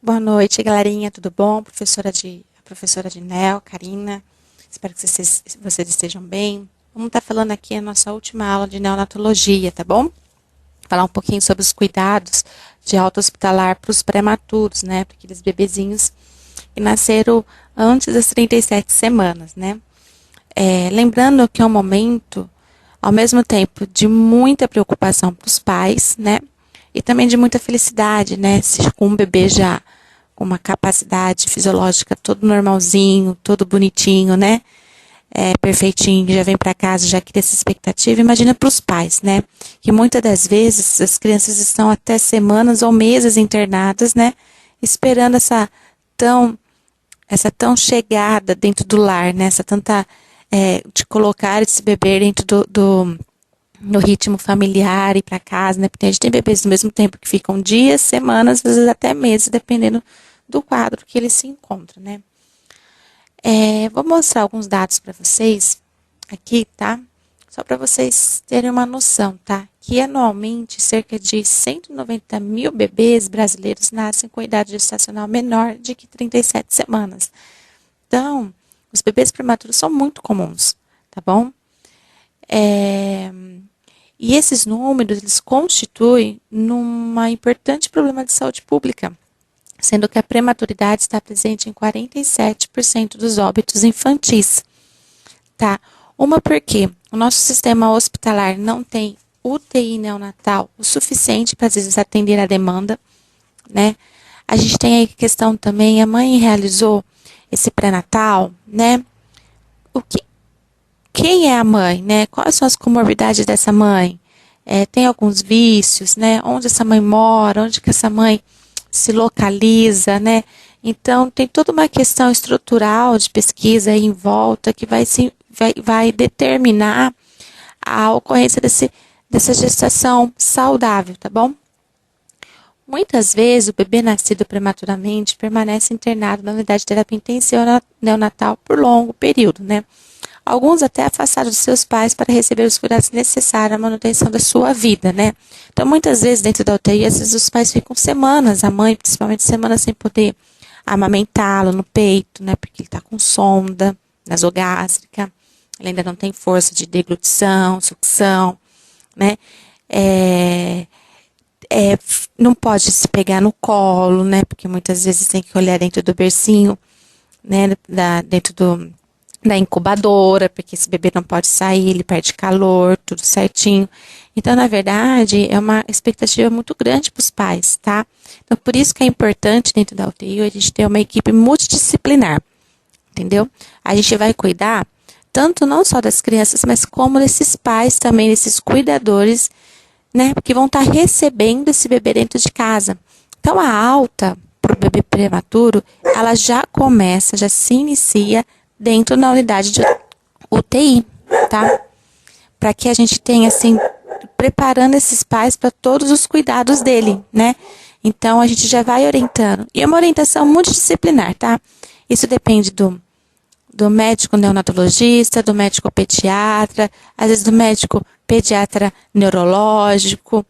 Boa noite, galerinha, tudo bom? A professora de Nel, Karina, espero que vocês estejam bem. Vamos estar falando aqui a nossa última aula de neonatologia, tá bom? Falar um pouquinho sobre os cuidados de alta hospitalar para os prematuros, né? Para aqueles bebezinhos que nasceram antes das 37 semanas, né? Lembrando que é um momento, ao mesmo tempo, de muita preocupação para os pais, né? E também de muita felicidade, né? Se com um bebê já com uma capacidade fisiológica todo normalzinho, todo bonitinho, né? Perfeitinho, já vem para casa, já cria essa expectativa. Imagina para os pais, né? Que muitas das vezes as crianças estão até semanas ou meses internadas, né? Esperando essa tão chegada dentro do lar, né? Essa tanta de colocar esse bebê dentro no ritmo familiar e para casa, né? Porque a gente tem bebês no mesmo tempo que ficam dias, semanas, às vezes até meses, dependendo do quadro que ele se encontra, né? Vou mostrar alguns dados para vocês aqui, tá? Só para vocês terem uma noção, tá? Que anualmente cerca de 190 mil bebês brasileiros nascem com idade gestacional menor de que 37 semanas. Então, os bebês prematuros são muito comuns, tá bom? E esses números, eles constituem um importante problema de saúde pública, sendo que a prematuridade está presente em 47% dos óbitos infantis, tá? Uma porque o nosso sistema hospitalar não tem UTI neonatal o suficiente para, às vezes, atender a demanda, né? A gente tem aí a questão também, a mãe realizou esse pré-natal, né? Quem é a mãe, né? Quais são as comorbidades dessa mãe? Tem alguns vícios, né? Onde essa mãe mora, onde que essa mãe se localiza, né? Então, tem toda uma questão estrutural de pesquisa aí em volta que vai determinar a ocorrência dessa gestação saudável, tá bom? Muitas vezes, o bebê nascido prematuramente permanece internado na unidade de terapia intensiva neonatal por longo período, né? Alguns até afastados de seus pais para receber os cuidados necessários à manutenção da sua vida, né? Então, muitas vezes, dentro da UTI, às vezes os pais ficam semanas, a mãe, principalmente semanas, sem poder amamentá-lo no peito, né? Porque ele está com sonda nasogástrica, ele ainda não tem força de deglutição, sucção, né? Não pode se pegar no colo, né? Porque muitas vezes tem que olhar dentro do bercinho, né? Dentro da incubadora, porque esse bebê não pode sair, ele perde calor, tudo certinho. Então, na verdade, é uma expectativa muito grande para os pais, tá? Então, por isso que é importante, dentro da UTI, a gente ter uma equipe multidisciplinar, entendeu? A gente vai cuidar, tanto não só das crianças, mas como desses pais também, desses cuidadores, né? Porque vão estar recebendo esse bebê dentro de casa. Então, a alta para o bebê prematuro, ela já se inicia dentro da unidade de UTI, tá? Para que a gente tenha, assim, preparando esses pais para todos os cuidados dele, né? Então, a gente já vai orientando. E é uma orientação multidisciplinar, tá? Isso depende do médico neonatologista, do médico pediatra, às vezes do médico pediatra neurológico,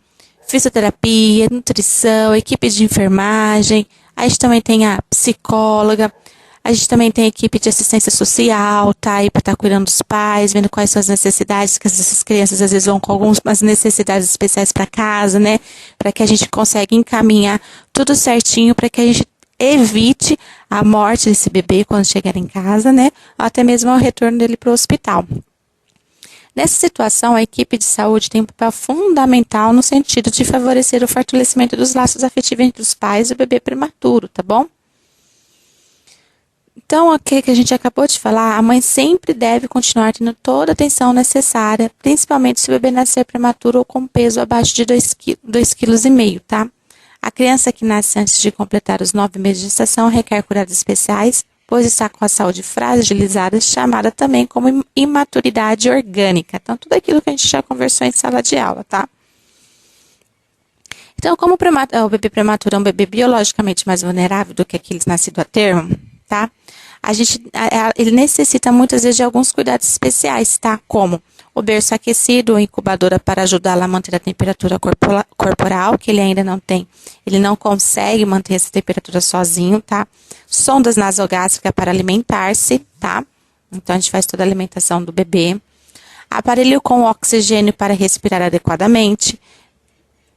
fisioterapia, nutrição, equipe de enfermagem. A gente também tem a psicóloga. A gente também tem a equipe de assistência social, tá? Aí para estar cuidando dos pais, vendo quais são as necessidades, que essas crianças às vezes vão com algumas necessidades especiais para casa, né? Para que a gente consiga encaminhar tudo certinho, para que a gente evite a morte desse bebê quando chegar em casa, né? Ou até mesmo o retorno dele para o hospital. Nessa situação, a equipe de saúde tem um papel fundamental no sentido de favorecer o fortalecimento dos laços afetivos entre os pais e o bebê prematuro, tá bom? Então, o que a gente acabou de falar, a mãe sempre deve continuar tendo toda a atenção necessária, principalmente se o bebê nascer prematuro ou com peso abaixo de 2,5 kg, tá? A criança que nasce antes de completar os 9 meses de gestação requer cuidados especiais, pois está com a saúde fragilizada, chamada também como imaturidade orgânica. Então, tudo aquilo que a gente já conversou em sala de aula, tá? Então, como o bebê prematuro é um bebê biologicamente mais vulnerável do que aqueles nascidos a termo, tá? ele necessita muitas vezes de alguns cuidados especiais, tá? Como o berço aquecido ou incubadora para ajudá-la a manter a temperatura corporal, que ele ainda não tem, ele não consegue manter essa temperatura sozinho, tá? Sondas nasogástricas para alimentar-se, tá? Então, a gente faz toda a alimentação do bebê. Aparelho com oxigênio para respirar adequadamente.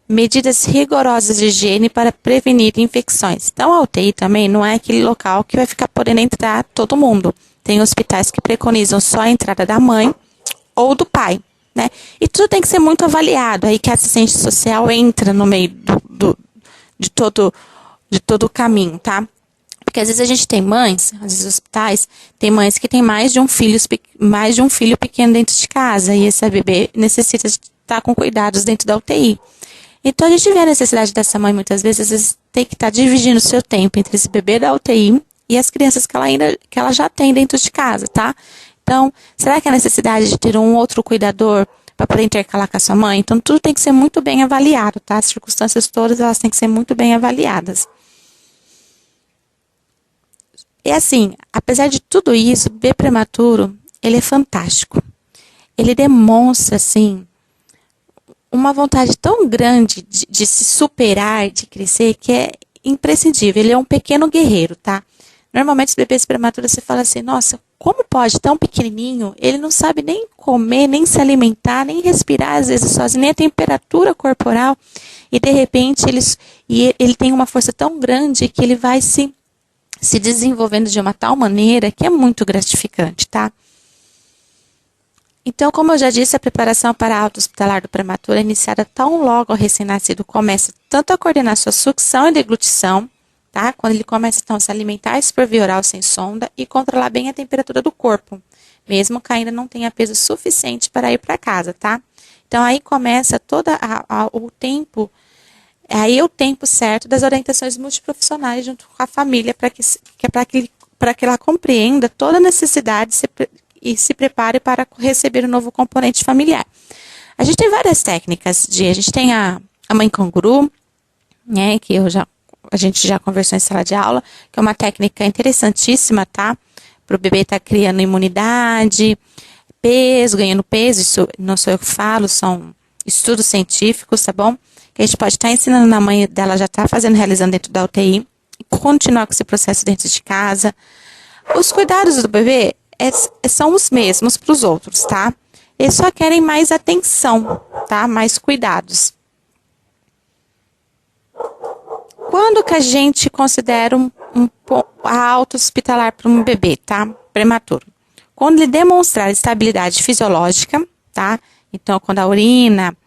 Medidas rigorosas de higiene para prevenir infecções. Então, a UTI também não é aquele local que vai ficar podendo entrar todo mundo. Tem hospitais que preconizam só a entrada da mãe ou do pai, né? E tudo tem que ser muito avaliado. Aí que a assistente social entra no meio de todo o caminho, tá? Porque às vezes a gente tem mães, às vezes hospitais, tem mães que têm mais de um filho pequeno dentro de casa. E esse bebê necessita estar com cuidados dentro da UTI. Então, a gente vê a necessidade dessa mãe, muitas vezes, tem que estar dividindo o seu tempo entre esse bebê da UTI e as crianças que ela já tem dentro de casa, tá? Então, será que a necessidade de ter um outro cuidador para poder intercalar com a sua mãe? Então, tudo tem que ser muito bem avaliado, tá? As circunstâncias todas, elas têm que ser muito bem avaliadas. E assim, apesar de tudo isso, o bebê prematuro, ele é fantástico. Ele demonstra, assim, uma vontade tão grande de se superar, de crescer, que é imprescindível. Ele é um pequeno guerreiro, tá? Normalmente, os bebês prematuros, você fala assim, nossa, como pode, tão pequenininho, ele não sabe nem comer, nem se alimentar, nem respirar, às vezes, sozinho, nem a temperatura corporal, e, de repente, ele tem uma força tão grande que ele vai se desenvolvendo de uma tal maneira que é muito gratificante, tá? Então, como eu já disse, a preparação para a alta hospitalar do prematuro é iniciada tão logo o recém-nascido começa tanto a coordenar sua sucção e deglutição, tá? Quando ele começa então a se alimentar por via oral sem sonda e controlar bem a temperatura do corpo, mesmo que ainda não tenha peso suficiente para ir para casa, tá? Então, aí começa todo o tempo, aí é o tempo certo das orientações multiprofissionais junto com a família para que ela compreenda toda a necessidade e se prepare para receber o novo componente familiar. A gente tem várias técnicas, a gente tem a mãe canguru, né, que a gente já conversou em sala de aula, que é uma técnica interessantíssima, tá? Para o bebê estar criando imunidade, peso, ganhando peso, isso não sou eu que falo, são estudos científicos, tá bom? Que a gente pode estar ensinando na mãe dela, já está realizando dentro da UTI, e continuar com esse processo dentro de casa. Os cuidados do bebê são os mesmos para os outros, tá? Eles só querem mais atenção, tá? Mais cuidados. Quando que a gente considera a alta hospitalar para um bebê, tá? Prematuro. Quando ele demonstrar estabilidade fisiológica, tá? Então, quando a urina,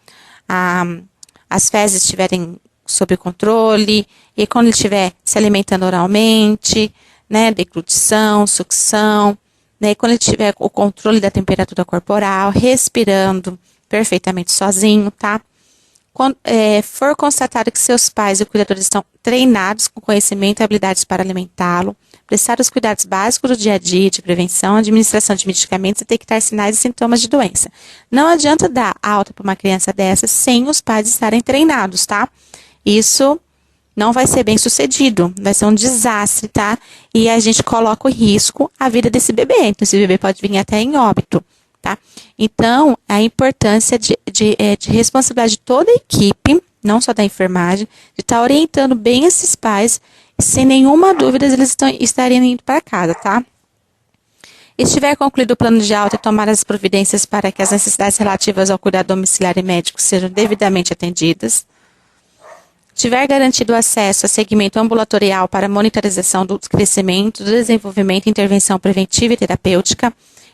as fezes estiverem sob controle, e quando ele estiver se alimentando oralmente, né? Deglutição, sucção, né, quando ele tiver o controle da temperatura corporal, respirando perfeitamente sozinho, tá? Quando for constatado que seus pais e cuidadores estão treinados com conhecimento e habilidades para alimentá-lo, prestar os cuidados básicos do dia a dia de prevenção, administração de medicamentos e detectar sinais e sintomas de doença. Não adianta dar alta para uma criança dessa sem os pais estarem treinados, tá? Isso não vai ser bem sucedido, vai ser um desastre, tá? E a gente coloca em risco a vida desse bebê. Então, esse bebê pode vir até em óbito, tá? Então, a importância de responsabilidade de toda a equipe, não só da enfermagem, de estar orientando bem esses pais, sem nenhuma dúvida eles estariam indo para casa, tá? E estiver concluído o plano de alta e tomar as providências para que as necessidades relativas ao cuidado domiciliar e médico sejam devidamente atendidas, tiver garantido acesso a segmento ambulatorial para monitorização do crescimento, do desenvolvimento, intervenção preventiva e terapêutica.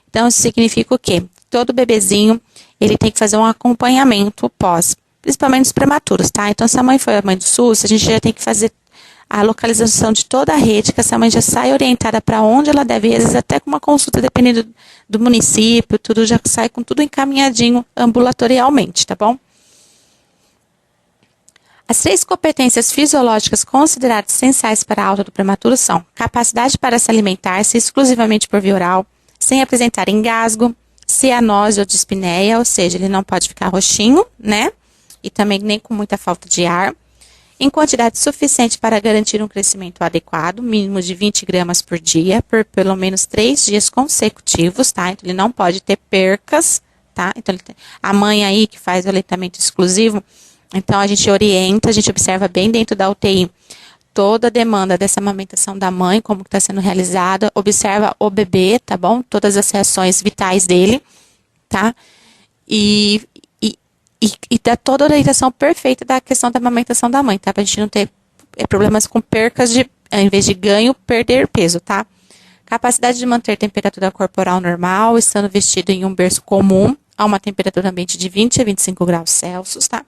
Então, isso significa o quê? Todo bebezinho, ele tem que fazer um acompanhamento pós, principalmente os prematuros, tá? Então, se a mãe foi a mãe do SUS, a gente já tem que fazer a localização de toda a rede, que essa mãe já sai orientada para onde ela deve ir, às vezes até com uma consulta, dependendo do município, tudo já sai com tudo encaminhadinho ambulatorialmente, tá bom? As 3 competências fisiológicas consideradas essenciais para a alta do prematuro são capacidade para se alimentar-se exclusivamente por via oral, sem apresentar engasgo, cianose ou dispneia, ou seja, ele não pode ficar roxinho, né? E também nem com muita falta de ar. em quantidade suficiente para garantir um crescimento adequado, mínimo de 20 gramas por dia, por pelo menos 3 dias consecutivos, tá? Então, ele não pode ter percas, tá? Então, a mãe aí que faz o aleitamento exclusivo, então a gente orienta, a gente observa bem dentro da UTI toda a demanda dessa amamentação da mãe, como está sendo realizada, observa o bebê, tá bom? Todas as reações vitais dele, tá? E dá toda a orientação perfeita da questão da amamentação da mãe, tá? Pra gente não ter problemas com percas de, ao invés de ganho, perder peso, tá? Capacidade de manter temperatura corporal normal, estando vestido em um berço comum, a uma temperatura ambiente de 20 a 25 graus Celsius, tá?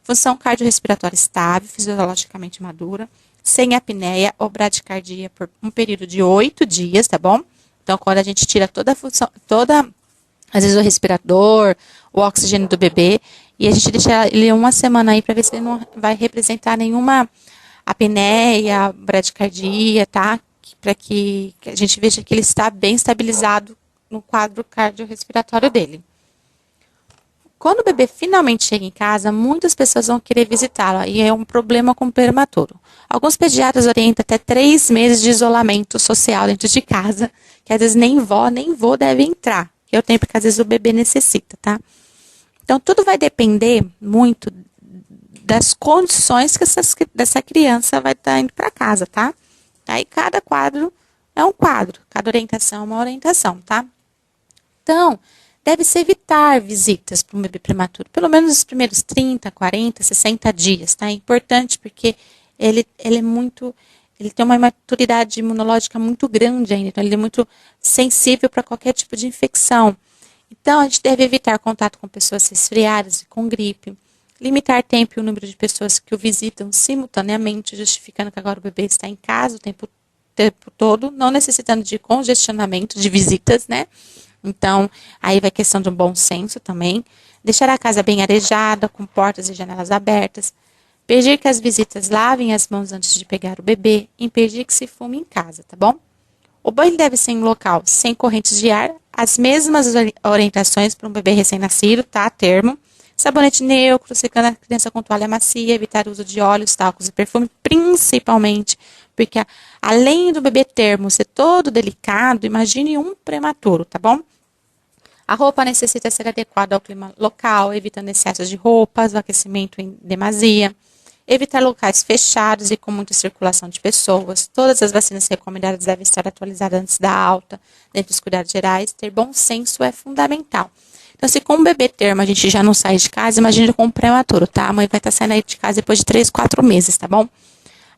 Função cardiorrespiratória estável, fisiologicamente madura, sem apneia ou bradicardia por um período de 8 dias, tá bom? Então, quando a gente tira toda a função, às vezes o respirador, o oxigênio do bebê, e a gente deixa ele uma semana aí para ver se ele não vai representar nenhuma apneia, bradicardia, tá? Para que a gente veja que ele está bem estabilizado no quadro cardiorrespiratório dele. Quando o bebê finalmente chega em casa, muitas pessoas vão querer visitá-lo, e é um problema com o prematuro. Alguns pediatras orientam até 3 meses de isolamento social dentro de casa, que às vezes nem vó nem vô deve entrar, que é o tempo que às vezes o bebê necessita, tá? Então, tudo vai depender muito das condições que dessa criança vai estar indo para casa, tá? Aí, cada quadro é um quadro, cada orientação é uma orientação, tá? Então, deve-se evitar visitas para um bebê prematuro, pelo menos nos primeiros 30, 40, 60 dias, tá? É importante porque ele tem uma maturidade imunológica muito grande ainda, então ele é muito sensível para qualquer tipo de infecção. Então, a gente deve evitar contato com pessoas resfriadas e com gripe, limitar tempo e o número de pessoas que o visitam simultaneamente, justificando que agora o bebê está em casa o tempo todo, não necessitando de congestionamento de visitas, né? Então, aí vai questão de um bom senso também. Deixar a casa bem arejada, com portas e janelas abertas. Pedir que as visitas lavem as mãos antes de pegar o bebê. Impedir que se fume em casa, tá bom? O banho deve ser em local sem correntes de ar. As mesmas orientações para um bebê recém-nascido, tá? A termo. Sabonete neutro, secando a criança com toalha macia, evitar o uso de óleos, talcos e perfume, principalmente, porque além do bebê termo ser todo delicado, imagine um prematuro, tá bom? A roupa necessita ser adequada ao clima local, evitando excessos de roupas, o aquecimento em demasia, evitar locais fechados e com muita circulação de pessoas. Todas as vacinas recomendadas devem estar atualizadas antes da alta, dentro dos cuidados gerais. Ter bom senso é fundamental. Então, se com um bebê termo a gente já não sai de casa, imagine com um prematuro, tá? A mãe vai estar saindo aí de casa depois de 3, 4 meses, tá bom?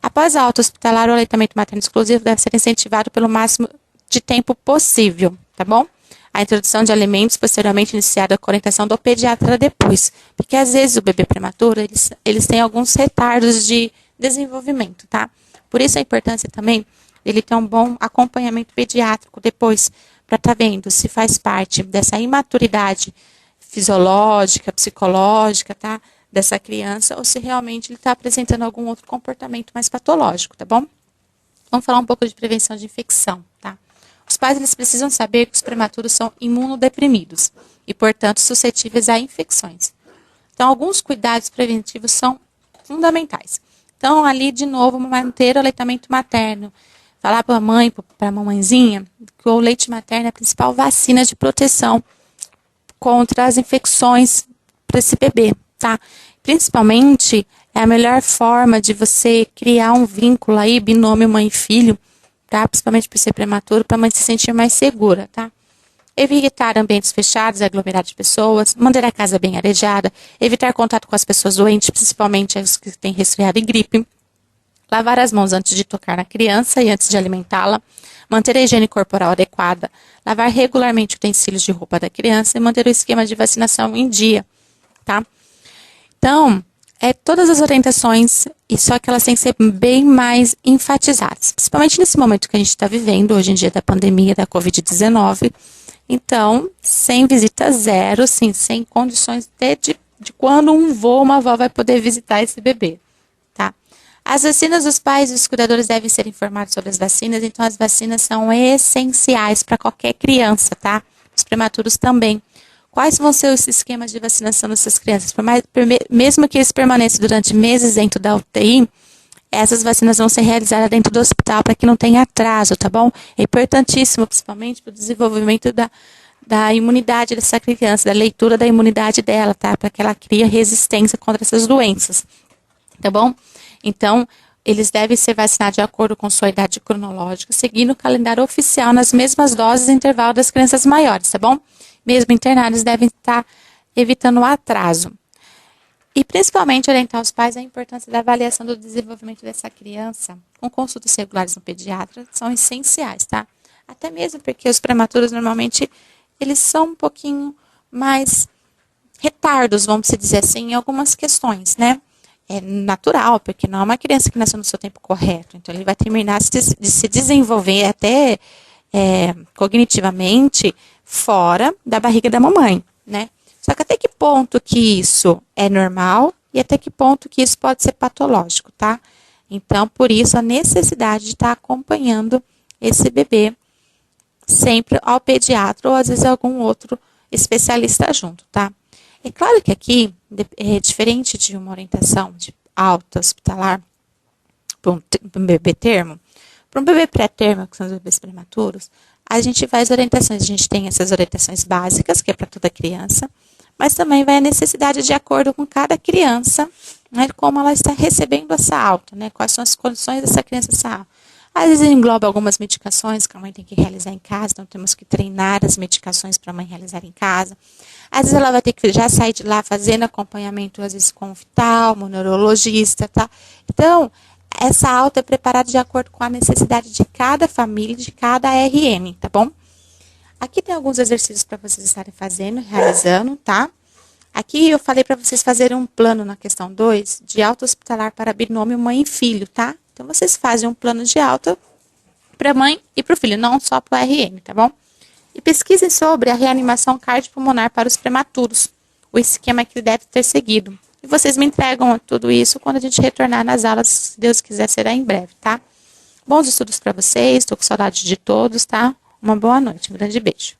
Após a alta hospitalar, o aleitamento materno exclusivo deve ser incentivado pelo máximo de tempo possível, tá bom? A introdução de alimentos posteriormente iniciada com a orientação do pediatra depois, porque às vezes o bebê prematuro, eles têm alguns retardos de desenvolvimento, tá? Por isso a importância também ele ter um bom acompanhamento pediátrico depois, para estar vendo se faz parte dessa imaturidade fisiológica, psicológica, tá? Dessa criança, ou se realmente ele está apresentando algum outro comportamento mais patológico, tá bom? Vamos falar um pouco de prevenção de infecção, tá? Os pais, eles precisam saber que os prematuros são imunodeprimidos e, portanto, suscetíveis a infecções. Então, alguns cuidados preventivos são fundamentais. Então, ali, de novo, manter o aleitamento materno. Falar para a mãe, para a mamãezinha, que o leite materno é a principal vacina de proteção contra as infecções para esse bebê, tá? Principalmente, é a melhor forma de você criar um vínculo aí, binômio mãe e filho, tá? Principalmente por ser prematuro, para a mãe se sentir mais segura, tá? Evitar ambientes fechados, aglomerados de pessoas, manter a casa bem arejada, evitar contato com as pessoas doentes, principalmente as que têm resfriado e gripe, lavar as mãos antes de tocar na criança e antes de alimentá-la, manter a higiene corporal adequada, lavar regularmente utensílios de roupa da criança e manter o esquema de vacinação em dia, tá? Então, todas as orientações, e só que elas têm que ser bem mais enfatizadas, principalmente nesse momento que a gente está vivendo, hoje em dia da pandemia da Covid-19. Então, sem visita zero, sim, sem condições de quando um vô ou uma avó vai poder visitar esse bebê, tá? As vacinas dos pais e dos cuidadores devem ser informados sobre as vacinas, então as vacinas são essenciais para qualquer criança, tá? Os prematuros também. Quais vão ser os esquemas de vacinação dessas crianças? Mesmo que eles permaneçam durante meses dentro da UTI, essas vacinas vão ser realizadas dentro do hospital para que não tenha atraso, tá bom? É importantíssimo, principalmente para o desenvolvimento da imunidade dessa criança, da leitura da imunidade dela, tá? Para que ela crie resistência contra essas doenças, tá bom? Então, eles devem ser vacinados de acordo com sua idade cronológica, seguindo o calendário oficial nas mesmas doses e intervalo das crianças maiores, tá bom? Mesmo internados, devem estar evitando o atraso. E, principalmente, orientar os pais a importância da avaliação do desenvolvimento dessa criança com consultas regulares no pediatra são essenciais, tá? Até mesmo porque os prematuros, normalmente, eles são um pouquinho mais retardos, vamos dizer assim, em algumas questões, né? É natural, porque não é uma criança que nasceu no seu tempo correto. Então, ele vai terminar de se desenvolver até cognitivamente fora da barriga da mamãe, né? Só que até que ponto que isso é normal e até que ponto que isso pode ser patológico, tá? Então, por isso, a necessidade de estar acompanhando esse bebê sempre ao pediatra ou às vezes algum outro especialista junto, tá? É claro que aqui, é diferente de uma orientação de alta hospitalar para um bebê termo, para um bebê pré-termo, que são os bebês prematuros, a gente faz orientações, a gente tem essas orientações básicas, que é para toda criança, mas também vai a necessidade de acordo com cada criança, né, como ela está recebendo essa alta, né, quais são as condições dessa criança essa alta. Às vezes engloba algumas medicações que a mãe tem que realizar em casa, então temos que treinar as medicações para a mãe realizar em casa. Às vezes ela vai ter que já sair de lá fazendo acompanhamento, às vezes com o oftalmo, neurologista, tá? Então, essa alta é preparada de acordo com a necessidade de cada família, de cada RM, tá bom? Aqui tem alguns exercícios para vocês estarem fazendo, realizando, tá? Aqui eu falei para vocês fazerem um plano na questão 2 de alta hospitalar para binômio mãe e filho, tá? Então, vocês fazem um plano de alta para a mãe e para o filho, não só para o RM, tá bom? E pesquisem sobre a reanimação cardiopulmonar para os prematuros, o esquema que deve ter seguido. E vocês me entregam tudo isso quando a gente retornar nas aulas, se Deus quiser, será em breve, tá? Bons estudos para vocês, estou com saudade de todos, tá? Uma boa noite, um grande beijo.